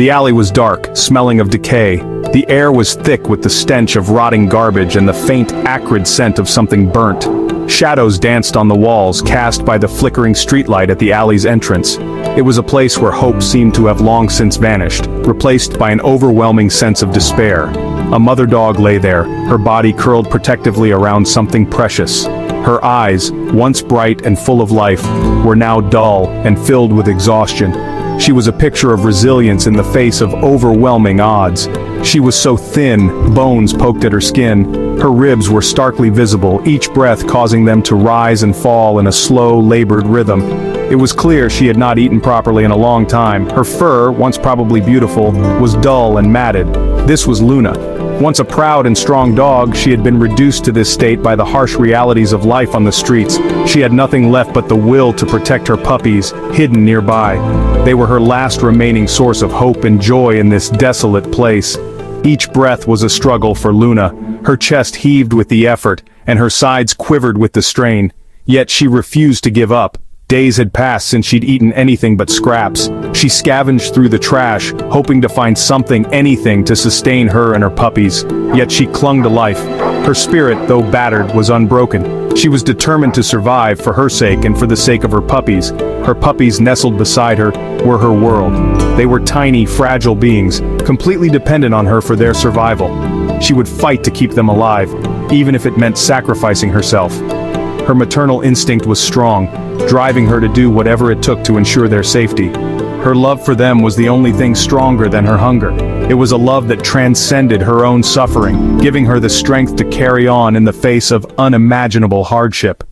The alley was dark, smelling of decay. The air was thick with the stench of rotting garbage and the faint, acrid scent of something burnt. Shadows danced on the walls, cast by the flickering streetlight at the alley's entrance. It was a place where hope seemed to have long since vanished, replaced by an overwhelming sense of despair. A mother dog lay there, her body curled protectively around something precious. Her eyes, once bright and full of life, were now dull and filled with exhaustion. She was a picture of resilience in the face of overwhelming odds. She was so thin, bones poked at her skin. Her ribs were starkly visible, each breath causing them to rise and fall in a slow, labored rhythm. It was clear she had not eaten properly in a long time. Her fur, once probably beautiful, was dull and matted. This was Luna. Once a proud and strong dog, she had been reduced to this state by the harsh realities of life on the streets. She had nothing left but the will to protect her puppies, hidden nearby. They were her last remaining source of hope and joy in this desolate place. Each breath was a struggle for Luna. Her chest heaved with the effort, and her sides quivered with the strain. Yet she refused to give up. Days had passed since she'd eaten anything but scraps. She scavenged through the trash, hoping to find something, anything, to sustain her and her puppies. Yet she clung to life. Her spirit, though battered, was unbroken. She was determined to survive for her sake and for the sake of her puppies. Her puppies nestled beside her were her world. They were tiny, fragile beings, completely dependent on her for their survival. She would fight to keep them alive, even if it meant sacrificing herself. Her maternal instinct was strong, driving her to do whatever it took to ensure their safety. Her love for them was the only thing stronger than her hunger. It was a love that transcended her own suffering, giving her the strength to carry on in the face of unimaginable hardship.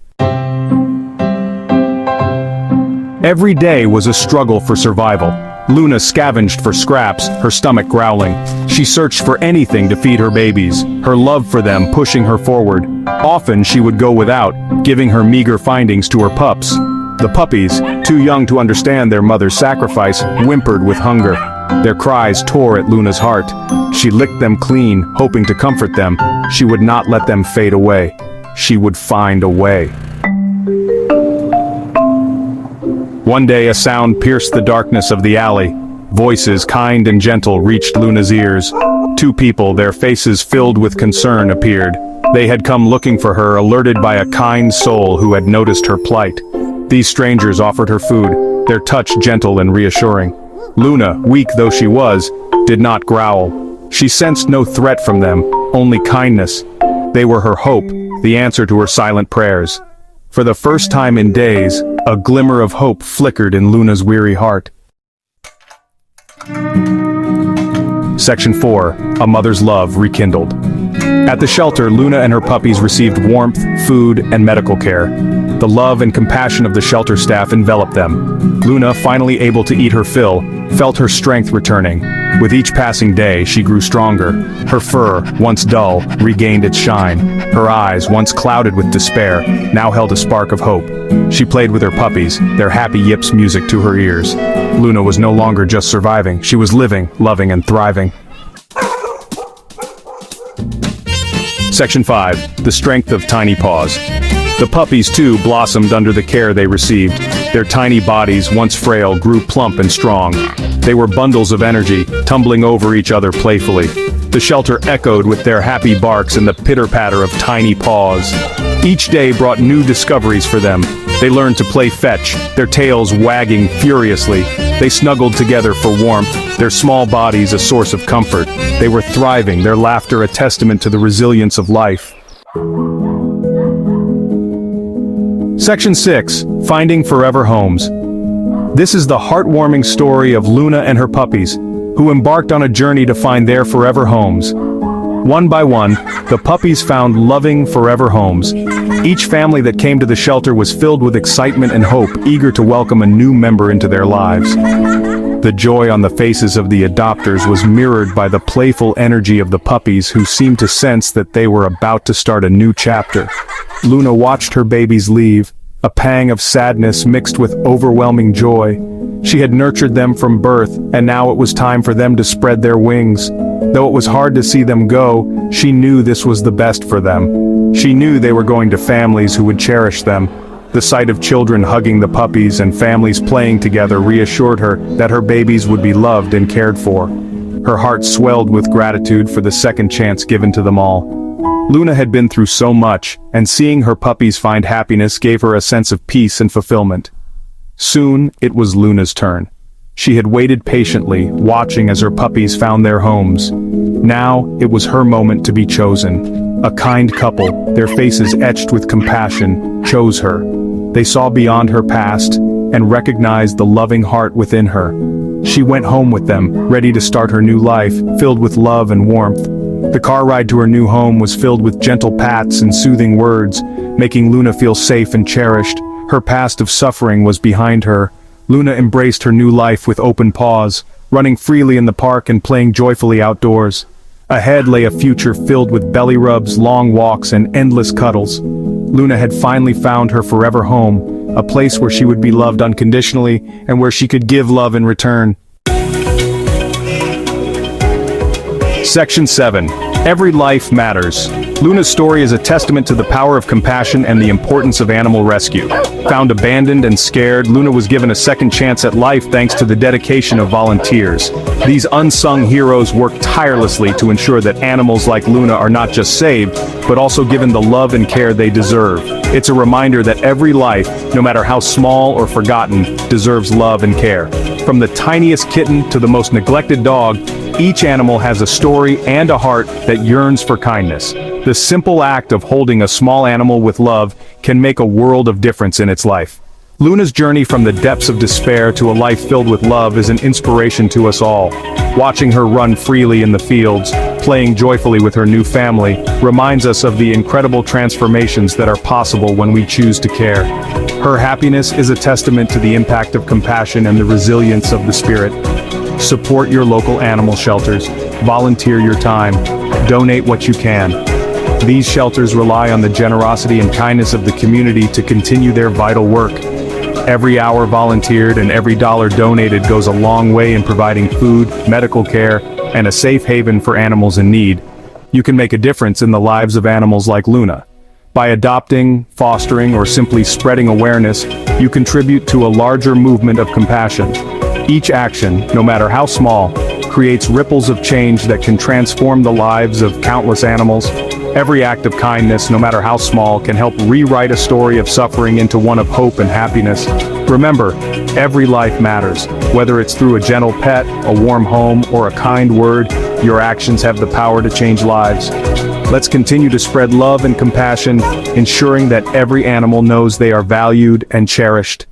Every day was a struggle for survival. Luna scavenged for scraps, her stomach growling. She searched for anything to feed her babies, her love for them pushing her forward. Often she would go without, giving her meager findings to her pups. The puppies, too young to understand their mother's sacrifice, whimpered with hunger. Their cries tore at Luna's heart. She licked them clean, hoping to comfort them. She would not let them fade away. She would find a way. One day a sound pierced the darkness of the alley. Voices, kind and gentle, reached Luna's ears. Two people, their faces filled with concern, appeared. They had come looking for her, alerted by a kind soul who had noticed her plight. These strangers offered her food, their touch gentle and reassuring. Luna, weak though she was, did not growl. She sensed no threat from them, only kindness. They were her hope, the answer to her silent prayers. For the first time in days, a glimmer of hope flickered in Luna's weary heart. Section 4. A Mother's Love Rekindled. At the shelter, Luna and her puppies received warmth, food, and medical care. The love and compassion of the shelter staff enveloped them. Luna, finally able to eat her fill, felt her strength returning. With each passing day, she grew stronger. Her fur, once dull, regained its shine. Her eyes, once clouded with despair, now held a spark of hope. She played with her puppies, their happy yips music to her ears. Luna was no longer just surviving, she was living, loving, and thriving. Section 5. The Strength of Tiny Paws. The puppies, too, blossomed under the care they received. Their tiny bodies, once frail, grew plump and strong. They were bundles of energy, tumbling over each other playfully. The shelter echoed with their happy barks and the pitter-patter of tiny paws. Each day brought new discoveries for them. They learned to play fetch, their tails wagging furiously. They snuggled together for warmth, their small bodies a source of comfort. They were thriving, their laughter a testament to the resilience of life. Section 6. Finding Forever Homes. This is the heartwarming story of Luna and her puppies, who embarked on a journey to find their forever homes. One by one, the puppies found loving forever homes. Each family that came to the shelter was filled with excitement and hope, eager to welcome a new member into their lives. The joy on the faces of the adopters was mirrored by the playful energy of the puppies, who seemed to sense that they were about to start a new chapter. Luna watched her babies leave, a pang of sadness mixed with overwhelming joy. She had nurtured them from birth, and now it was time for them to spread their wings. Though it was hard to see them go, she knew this was the best for them. She knew they were going to families who would cherish them. The sight of children hugging the puppies and families playing together reassured her that her babies would be loved and cared for. Her heart swelled with gratitude for the second chance given to them all. Luna had been through so much, and seeing her puppies find happiness gave her a sense of peace and fulfillment. Soon, it was Luna's turn. She had waited patiently, watching as her puppies found their homes. Now, it was her moment to be chosen. A kind couple, their faces etched with compassion, chose her. They saw beyond her past, and recognized the loving heart within her. She went home with them, ready to start her new life, filled with love and warmth. The car ride to her new home was filled with gentle pats and soothing words, making Luna feel safe and cherished. Her past of suffering was behind her. Luna embraced her new life with open paws, running freely in the park and playing joyfully outdoors. Ahead lay a future filled with belly rubs, long walks, and endless cuddles. Luna had finally found her forever home, a place where she would be loved unconditionally and where she could give love in return. Section 7. Every life matters. Luna's story is a testament to the power of compassion and the importance of animal rescue. Found abandoned and scared, Luna was given a second chance at life thanks to the dedication of volunteers. These unsung heroes work tirelessly to ensure that animals like Luna are not just saved, but also given the love and care they deserve. It's a reminder that every life, no matter how small or forgotten, deserves love and care. From the tiniest kitten to the most neglected dog, each animal has a story and a heart that yearns for kindness. The simple act of holding a small animal with love can make a world of difference in its life. Luna's journey from the depths of despair to a life filled with love is an inspiration to us all. Watching her run freely in the fields, playing joyfully with her new family, reminds us of the incredible transformations that are possible when we choose to care. Her happiness is a testament to the impact of compassion and the resilience of the spirit. Support your local animal shelters, volunteer your time, donate what you can. These shelters rely on the generosity and kindness of the community to continue their vital work. Every hour volunteered and every dollar donated goes a long way in providing food, medical care, and a safe haven for animals in need. You can make a difference in the lives of animals like Luna. By adopting, fostering, or simply spreading awareness, you contribute to a larger movement of compassion. Each action, no matter how small, creates ripples of change that can transform the lives of countless animals. Every act of kindness, no matter how small, can help rewrite a story of suffering into one of hope and happiness. Remember, every life matters. Whether it's through a gentle pet, a warm home, or a kind word, your actions have the power to change lives. Let's continue to spread love and compassion, ensuring that every animal knows they are valued and cherished.